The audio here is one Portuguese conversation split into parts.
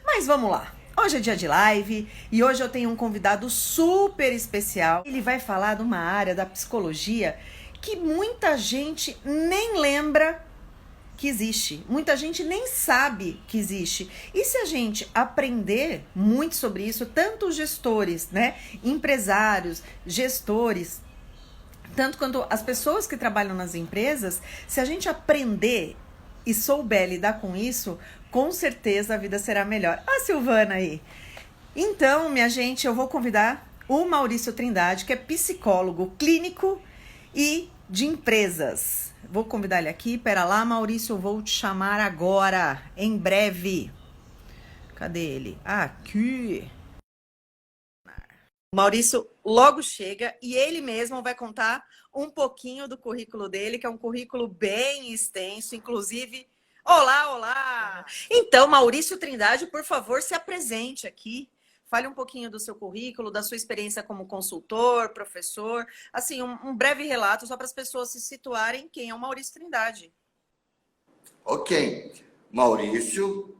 Mas vamos lá. Hoje é dia de live e hoje eu tenho um convidado super especial. Ele vai falar de uma área da psicologia que muita gente nem lembra que existe. Muita gente nem sabe que existe. E se a gente aprender muito sobre isso, tanto os gestores, né, empresários, gestores, tanto quanto as pessoas que trabalham nas empresas, se a gente aprender e souber lidar com isso, com certeza a vida será melhor. A Silvana aí. Então, minha gente, eu vou convidar o Maurício Trindade, que é psicólogo clínico e de empresas. Vou convidar ele aqui. Pera lá, Maurício, eu vou te chamar agora, em breve. Cadê ele? Aqui. O Maurício logo chega e ele mesmo vai contar um pouquinho do currículo dele, que é um currículo bem extenso, inclusive. Olá, olá! Então, Maurício Trindade, por favor, se apresente aqui. Fale um pouquinho do seu currículo, da sua experiência como consultor, professor. Assim, um breve relato só para as pessoas se situarem quem é o Maurício Trindade. Ok. Maurício,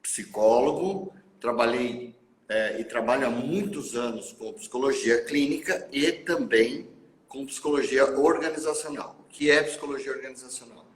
psicólogo, trabalhei e trabalho há muitos anos com psicologia clínica e também com psicologia organizacional. O que é psicologia organizacional?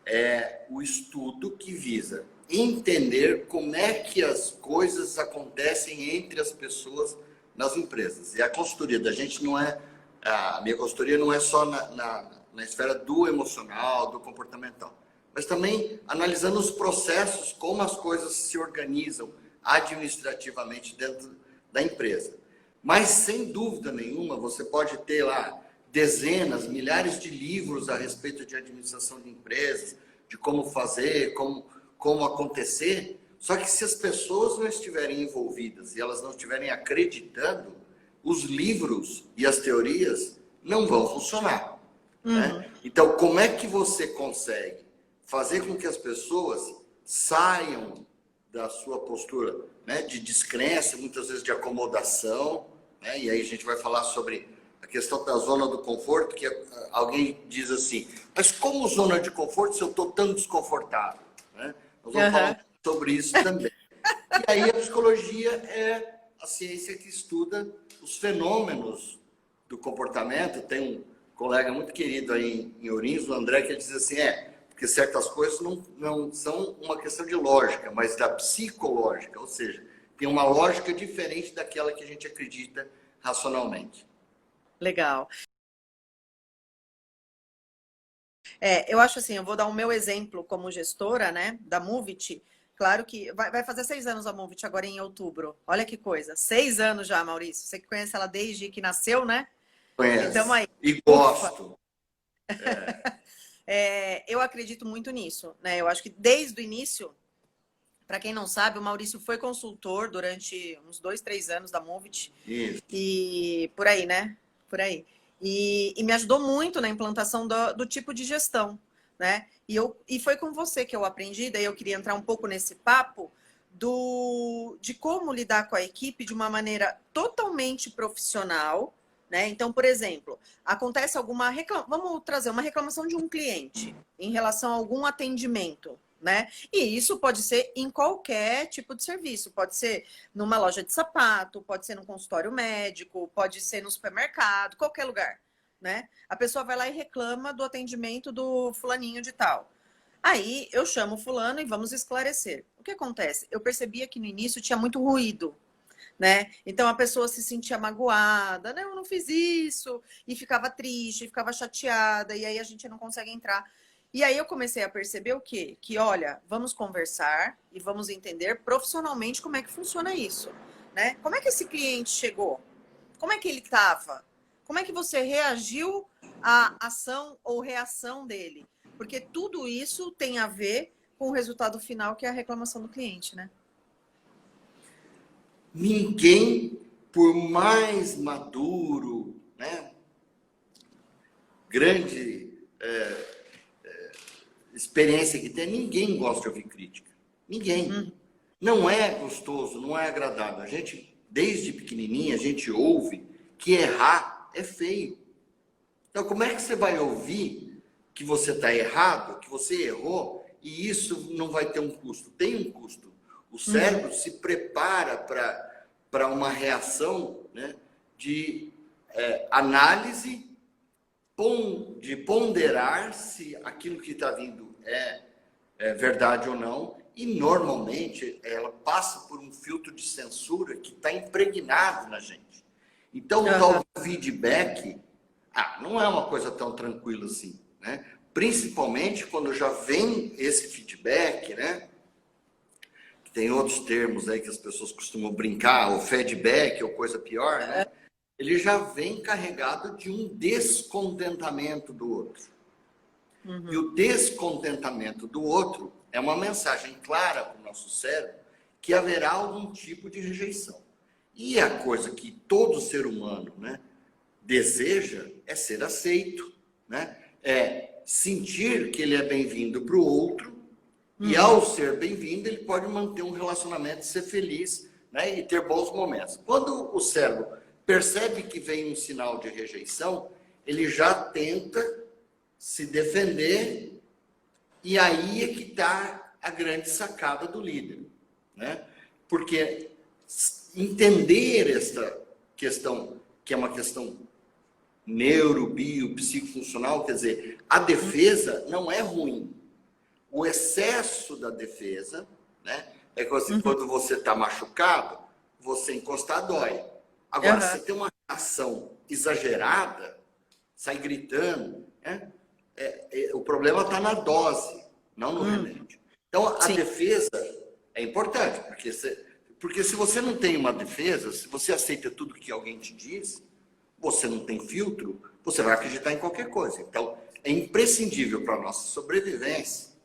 É o estudo que visa entender como é que as coisas acontecem entre as pessoas nas empresas. E a consultoria da gente não é... A minha consultoria não é só na esfera do emocional, do comportamental, mas também analisando os processos, como as coisas se organizam administrativamente dentro da empresa. Mas, sem dúvida nenhuma, você pode ter lá dezenas, milhares de livros a respeito de administração de empresas, de como fazer, como acontecer. Só que se as pessoas não estiverem envolvidas e elas não estiverem acreditando, os livros e as teorias não vão funcionar. Né? Então, como é que você consegue fazer com que as pessoas saiam da sua postura, né, de descrença, muitas vezes de acomodação, né? E aí a gente vai falar sobre a questão da zona do conforto, que alguém diz assim, mas como zona de conforto se eu estou tão desconfortável? Né? Nós vamos falar sobre isso também. E aí a psicologia é a ciência que estuda os fenômenos do comportamento. Tem um colega muito querido aí em Ourinhos, o André, que diz assim, porque certas coisas não são uma questão de lógica, mas da psicológica, ou seja, tem uma lógica diferente daquela que a gente acredita racionalmente. Legal. Eu acho assim, eu vou dar o meu exemplo como gestora, né, da Movit. Claro que vai fazer 6 anos a Movit agora em outubro. Olha que coisa, 6 anos já, Maurício. Você que conhece ela desde que nasceu, né? Então Conheço aí, e ufa. gosto. Eu acredito muito nisso, né? Eu acho que desde o início, para quem não sabe, o Maurício foi consultor durante uns 2, 3 anos da Movit. Isso. E por aí, né? Por aí. E me ajudou muito na implantação do tipo de gestão, né? E foi com você que eu aprendi, daí eu queria entrar um pouco nesse papo de como lidar com a equipe de uma maneira totalmente profissional, né? Então, por exemplo, acontece alguma vamos trazer uma reclamação de um cliente em relação a algum atendimento, né? E isso pode ser em qualquer tipo de serviço, pode ser numa loja de sapato, pode ser num consultório médico, pode ser no supermercado, qualquer lugar, né? A pessoa vai lá e reclama do atendimento do fulaninho de tal. Aí eu chamo o fulano e vamos esclarecer. O que acontece? Eu percebia que no início tinha muito ruído, né? Então a pessoa se sentia magoada, não, eu não fiz isso, e ficava triste, ficava chateada, e aí a gente não consegue entrar. E aí eu comecei a perceber o quê? Que, olha, vamos conversar e vamos entender profissionalmente como é que funciona isso, né? Como é que esse cliente chegou? Como é que ele estava? Como é que você reagiu à ação ou reação dele? Porque tudo isso tem a ver com o resultado final, que é a reclamação do cliente, né? Ninguém, por mais maduro, né, grande experiência que tem, ninguém gosta de ouvir crítica. Ninguém. Não é gostoso, não é agradável. A gente, desde pequenininha, a gente ouve que errar é feio. Então, como é que você vai ouvir que você está errado, que você errou, e isso não vai ter um custo? Tem um custo. O cérebro se prepara para uma reação, né, de análise, de ponderar se aquilo que está vindo é verdade ou não. E, normalmente, ela passa por um filtro de censura que está impregnado na gente. Então, o tal feedback não é uma coisa tão tranquila assim, né? Principalmente quando já vem esse feedback, né? Tem outros termos aí que as pessoas costumam brincar, o feedback ou coisa pior, né? Ele já vem carregado de um descontentamento do outro. E o descontentamento do outro é uma mensagem clara para o nosso cérebro que haverá algum tipo de rejeição. E a coisa que todo ser humano, né, deseja é ser aceito, né? É sentir que ele é bem-vindo para o outro. E ao ser bem-vindo, ele pode manter um relacionamento, ser feliz, né, e ter bons momentos. Quando o cérebro percebe que vem um sinal de rejeição, ele já tenta se defender, e aí é que está a grande sacada do líder, né? Porque entender esta questão, que é uma questão neuro, bio, psicofuncional, quer dizer, a defesa não é ruim. O excesso da defesa, né, é quando você está machucado, você encostar dói. Agora, se tem uma reação exagerada, sai gritando, né, o problema está na dose, não no remédio. Então, a defesa é importante, porque se você não tem uma defesa, se você aceita tudo que alguém te diz, você não tem filtro, você vai acreditar em qualquer coisa. Então, é imprescindível para a nossa sobrevivência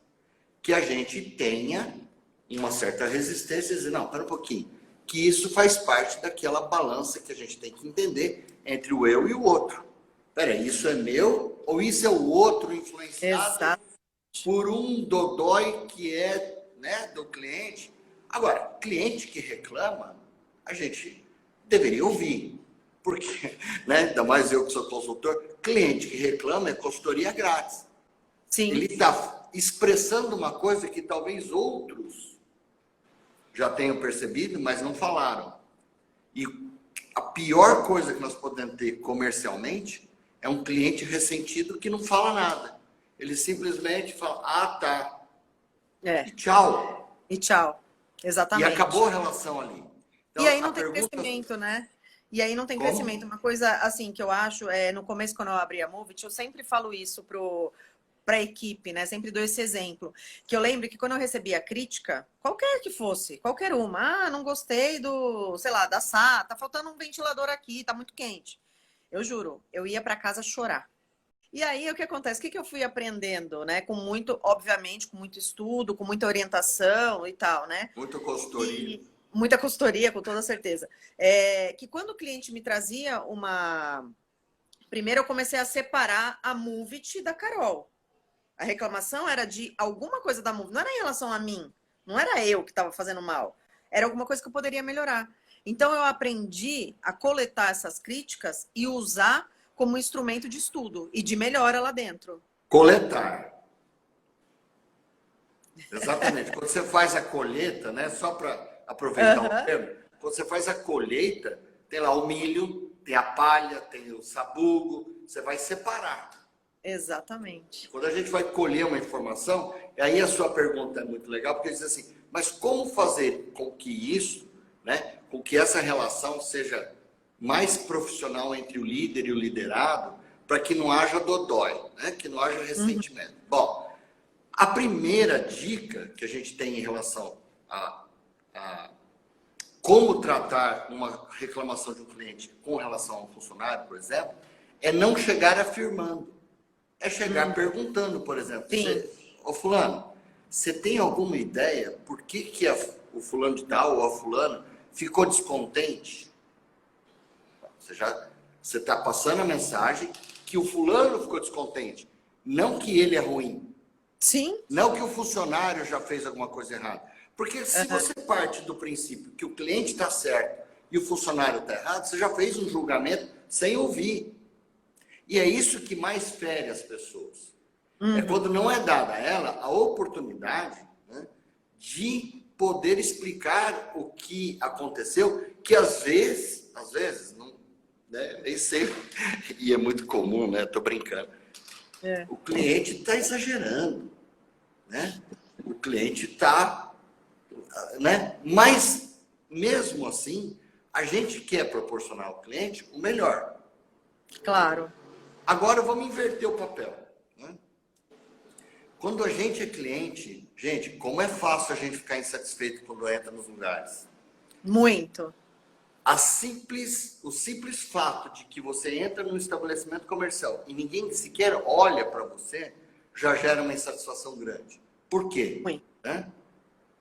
que a gente tenha uma certa resistência e dizer, não, espera um pouquinho, que isso faz parte daquela balança que a gente tem que entender entre o eu e o outro. Espera, isso é meu ou isso é o outro influenciado por um dodói que é, né, do cliente? Agora, cliente que reclama, a gente deveria ouvir. Porque, né, ainda mais eu que sou consultor, cliente que reclama é consultoria grátis. Sim. Ele está expressando uma coisa que talvez outros já tenham percebido, mas não falaram. E a pior coisa que nós podemos ter comercialmente é um cliente ressentido que não fala nada. Ele simplesmente fala, tá. E tchau. E tchau. Exatamente. E acabou a relação ali. Então, e aí não tem crescimento, né? E aí não tem crescimento. Uma coisa, assim, que eu acho, no começo, quando eu abri a Movit, eu sempre falo isso para a equipe, né? Sempre dou esse exemplo. Que eu lembro que quando eu recebia crítica, qualquer que fosse, qualquer uma, não gostei do, sei lá, da SAT, tá faltando um ventilador aqui, tá muito quente. Eu juro, eu ia para casa chorar. E aí, o que acontece? O que eu fui aprendendo, né? Com muito, obviamente, com muito estudo, com muita orientação e tal, né? Muita consultoria. Muita consultoria, com toda certeza. Que quando o cliente me trazia uma... Primeiro, eu comecei a separar a Movit da Carol. A reclamação era de alguma coisa da Movit. Não era em relação a mim. Não era eu que estava fazendo mal. Era alguma coisa que eu poderia melhorar. Então, eu aprendi a coletar essas críticas e usar como instrumento de estudo e de melhora lá dentro. Coletar. Exatamente. Quando você faz a colheita, né? Só para aproveitar o termo, quando você faz a colheita, tem lá o milho, tem a palha, tem o sabugo, você vai separar. Exatamente. Quando a gente vai colher uma informação, aí a sua pergunta é muito legal, porque diz assim, mas como fazer com que isso, né, com que essa relação seja mais profissional entre o líder e o liderado, para que não haja dodói, né, que não haja ressentimento. Bom, a primeira dica que a gente tem em relação a como tratar uma reclamação de um cliente com relação a um funcionário, por exemplo, é não chegar afirmando. É chegar perguntando, por exemplo. Ô fulano, você tem alguma ideia por que o fulano de tal ou a fulana ficou descontente? Você está passando a mensagem que o fulano ficou descontente. Não que ele é ruim. Sim. Não que o funcionário já fez alguma coisa errada. Porque se você parte do princípio que o cliente está certo e o funcionário está errado, você já fez um julgamento sem ouvir. E é isso que mais fere as pessoas. É quando não é dada a ela a oportunidade, né, de poder explicar o que aconteceu, que às vezes, não, né, nem sempre, e é muito comum, né? Tô brincando. O cliente está exagerando, né? O cliente está, né? Mas mesmo assim, a gente quer proporcionar ao cliente o melhor. Claro. Agora vamos inverter o papel, né? Quando a gente é cliente, gente, como é fácil a gente ficar insatisfeito quando entra nos lugares. Muito. O simples fato de que você entra num estabelecimento comercial e ninguém sequer olha para você, já gera uma insatisfação grande. Por quê? Muito. Né?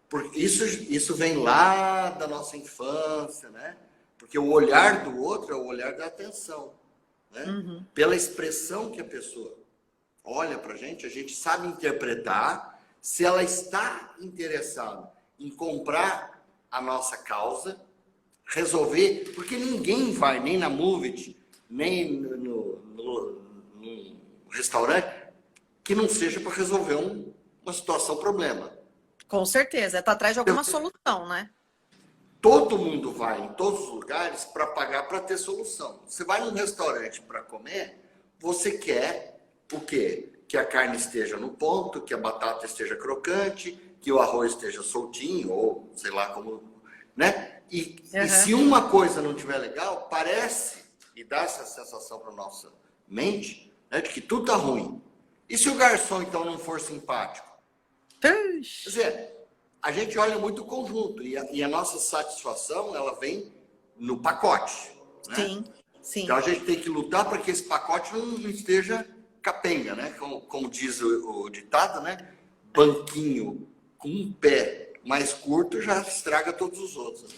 Porque isso vem lá da nossa infância, né? Porque o olhar do outro é o olhar da atenção, né? Uhum. Pela expressão que a pessoa olha para a gente sabe interpretar se ela está interessada em comprar a nossa causa, resolver, porque ninguém vai nem na Movit, nem no restaurante, que não seja para resolver uma situação, problema. Com certeza. Está atrás de alguma solução, né? Todo mundo vai em todos os lugares para pagar para ter solução. Você vai num restaurante para comer, você quer o quê? Que a carne esteja no ponto, que a batata esteja crocante, que o arroz esteja soltinho, ou sei lá como, né? E se uma coisa não estiver legal, parece, e dá essa sensação para nossa mente, né, de que tudo tá ruim. E se o garçom, então, não for simpático? Quer dizer, a gente olha muito o conjunto, e a nossa satisfação, ela vem no pacote, né? Sim, sim. Então a gente tem que lutar para que esse pacote não esteja capenga, né? Como diz o ditado, né? Banquinho com um pé mais curto já estraga todos os outros.